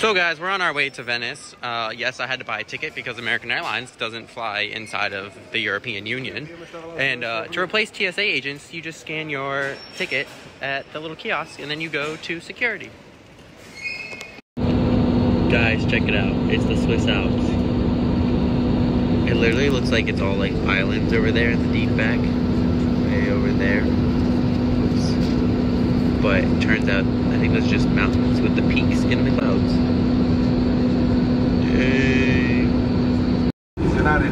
So guys, we're on our way to Venice. Yes, I had to buy a ticket because American Airlines doesn't fly inside of the European Union. And to replace TSA agents, you just scan your ticket at the little kiosk and then you go to security. Guys, check it out. It's the Swiss Alps. It literally looks like it's all like islands over there in the deep back. Way over there. Oops. But it turns out, I think those are just mountains with the peaks in the clouds. Yay.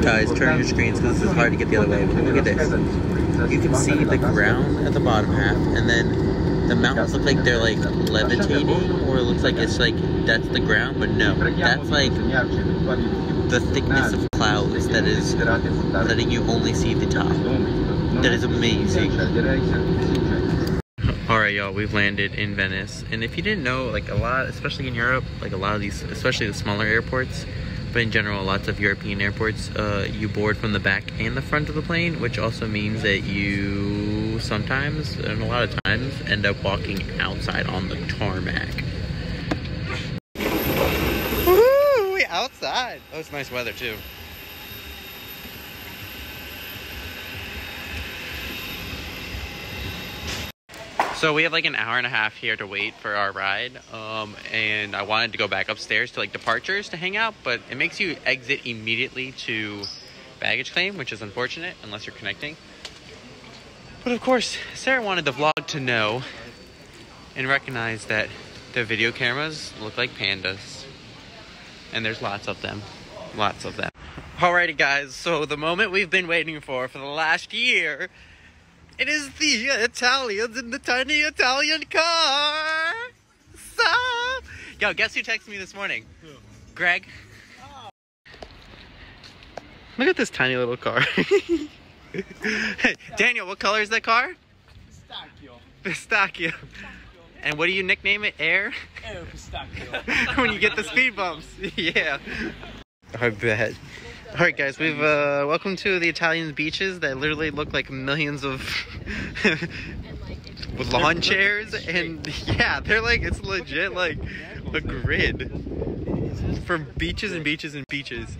Guys, turn your screens because it's hard to get the other way. Look at this. You can see the ground at the bottom half, and then the mountains look like they're like levitating, or it looks like it's like that's the ground, but no, that's like the thickness of clouds that is letting you only see the top. That is amazing. Alright y'all, we've landed in Venice, and if you didn't know, like a lot, especially in Europe, like a lot of these, especially the smaller airports, but in general, lots of European airports, you board from the back and the front of the plane, which also means that you sometimes, and a lot of times, end up walking outside on the tarmac. Woohoo! We outside! Oh, it's nice weather too. So we have like an hour and a half here to wait for our ride, and I wanted to go back upstairs to like departures to hang out, but it makes you exit immediately to baggage claim, which is unfortunate unless you're connecting. But of course, Sarah wanted the vlog to know and recognize that the video cameras look like pandas, and there's lots of them, lots of them. Alrighty guys, so the moment we've been waiting for the last year, it is the Italians in the tiny Italian car. So, yo, guess who texted me this morning? Who? Greg. Oh. Look at this tiny little car. Hey, Daniel, what color is that car? Pistachio. Pistachio. And what do you nickname it? Air? Air Pistachio. When you get the speed bumps. Yeah. I bet. Alright guys, we've welcome to the Italian beaches that literally look like millions of lawn chairs, and yeah, they're like, it's legit like a grid for beaches and beaches and beaches.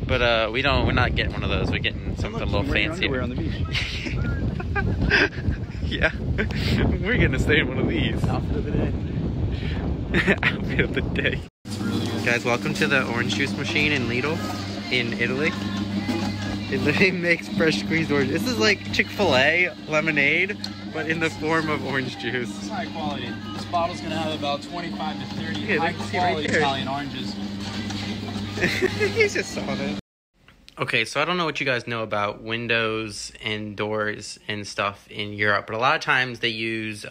But we're not getting one of those. We're getting something a little fancier. We're on the beach. Yeah, we're gonna stay in one of these. Outfit of the day. Outfit of the day. Guys, welcome to the orange juice machine in Lidl in Italy. It literally makes fresh squeezed orange. This is like Chick-fil-A lemonade, but in the form of orange juice. It's high quality. This bottle's gonna have about 25 to 30 high quality Italian oranges. He's just saw it. Okay, so I don't know what you guys know about windows and doors and stuff in Europe, but a lot of times they use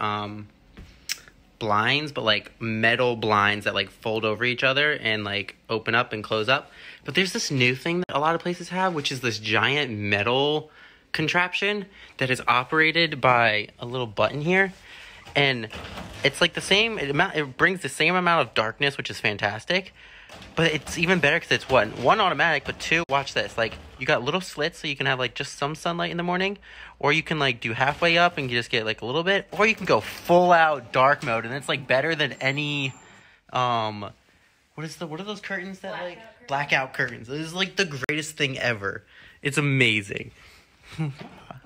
blinds, but like metal blinds that like fold over each other and like open up and close up. But there's this new thing that a lot of places have, which is this giant metal contraption that is operated by a little button here, and it's like the same amount, it brings the same amount of darkness, which is fantastic. But it's even better because it's one automatic, but two, watch this, like you got little slits so you can have like just some sunlight in the morning, or you can like do halfway up and you just get like a little bit, or you can go full out dark mode, and it's like better than any what are those curtains that blackout curtains. This is like the greatest thing ever. It's amazing.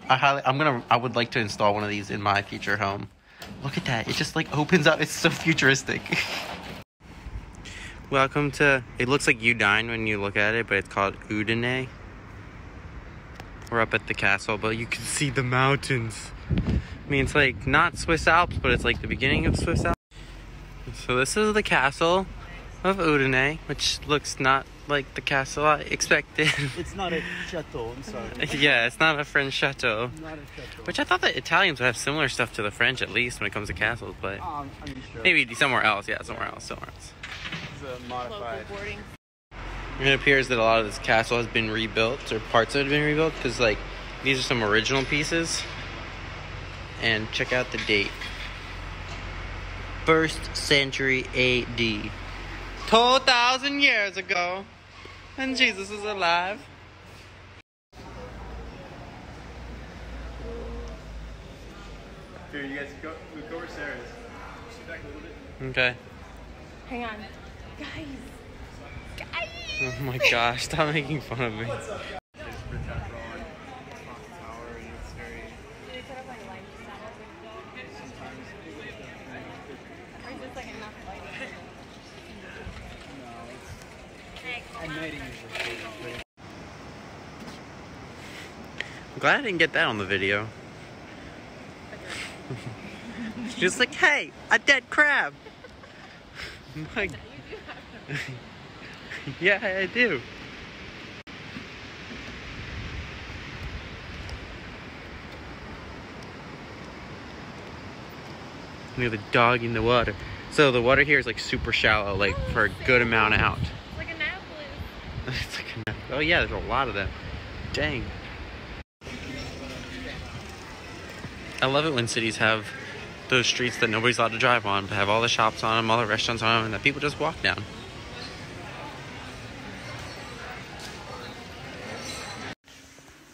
I would like to install one of these in my future home. Look at that, it just like opens up. It's so futuristic. Welcome to, it looks like Udine when you look at it, but it's called Udine. We're up at the castle, but you can see the mountains. I mean, it's like not Swiss Alps, but it's like the beginning of Swiss Alps. So this is the castle of Udine, which looks not like the castle I expected. It's not a chateau, I'm sorry. Yeah, it's not a French chateau. Not a chateau. Which I thought that Italians would have similar stuff to the French, at least when it comes to castles, but I mean, sure. Maybe somewhere else. Yeah, somewhere else. It's a modified. It appears that a lot of this castle has been rebuilt, or parts of it have been rebuilt, because like these are some original pieces. And check out the date. 1st century AD. 2,000 years ago. And Jesus is alive. Here, you guys go where Sarah is. Okay. Hang on. Guys. Guys. Oh my gosh, stop making fun of me. Do they put up like light setup? Or is this like enough lighting? And mating usually. I'm glad I didn't get that on the video. Just like, hey, a dead crab. Like, yeah, I do. Look at the dog in the water. So the water here is like super shallow, like for a good amount out. It's like a Napoli. It's like oh yeah, there's a lot of them. Dang. I love it when cities have those streets that nobody's allowed to drive on, but have all the shops on them, all the restaurants on them, and that people just walk down.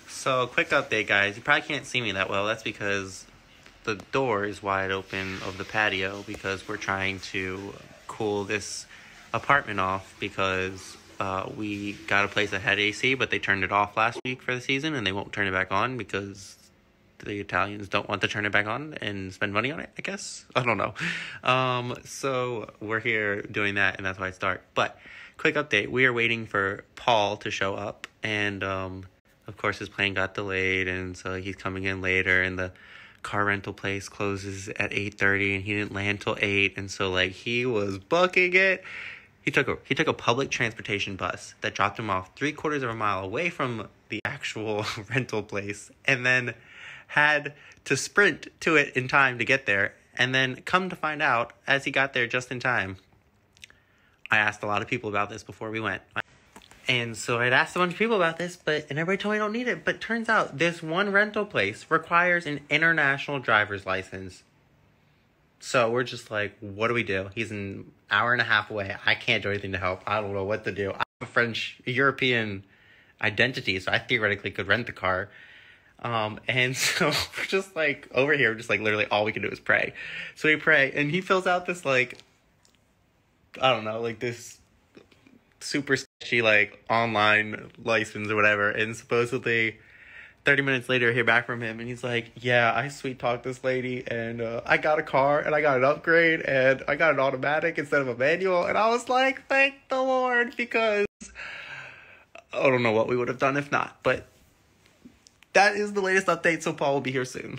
So, quick update, guys. You probably can't see me that well. That's because the door is wide open of the patio because we're trying to cool this apartment off because we got a place that had AC, but they turned it off last week for the season, and they won't turn it back on because the Italians don't want to turn it back on and spend money on it, I guess. I don't know. So we're here doing that, and that's why it's dark. But quick update. We are waiting for Paul to show up, and of course his plane got delayed, and so he's coming in later, and the car rental place closes at 8:30, and he didn't land till 8, and so like he was booking it. He took a public transportation bus that dropped him off 3/4 of a mile away from the actual rental place, and then had to sprint to it in time to get there. And then come to find out, as he got there just in time, I asked a lot of people about this before we went. And so I'd asked a bunch of people about this, and everybody told me I don't need it. But turns out this one rental place requires an international driver's license. So we're just like, what do we do? He's an hour and a half away. I can't do anything to help. I don't know what to do. I have a European identity, so I theoretically could rent the car. And so we're just like over here, just like literally all we can do is pray. So we pray, and he fills out this like, I don't know, like this super sketchy like online license or whatever. And supposedly 30 minutes later I hear back from him, and he's like, yeah, I sweet talked this lady, and I got a car, and I got an upgrade, and I got an automatic instead of a manual. And I was like, thank the Lord, because I don't know what we would have done if not. But that is the latest update, so Paul will be here soon.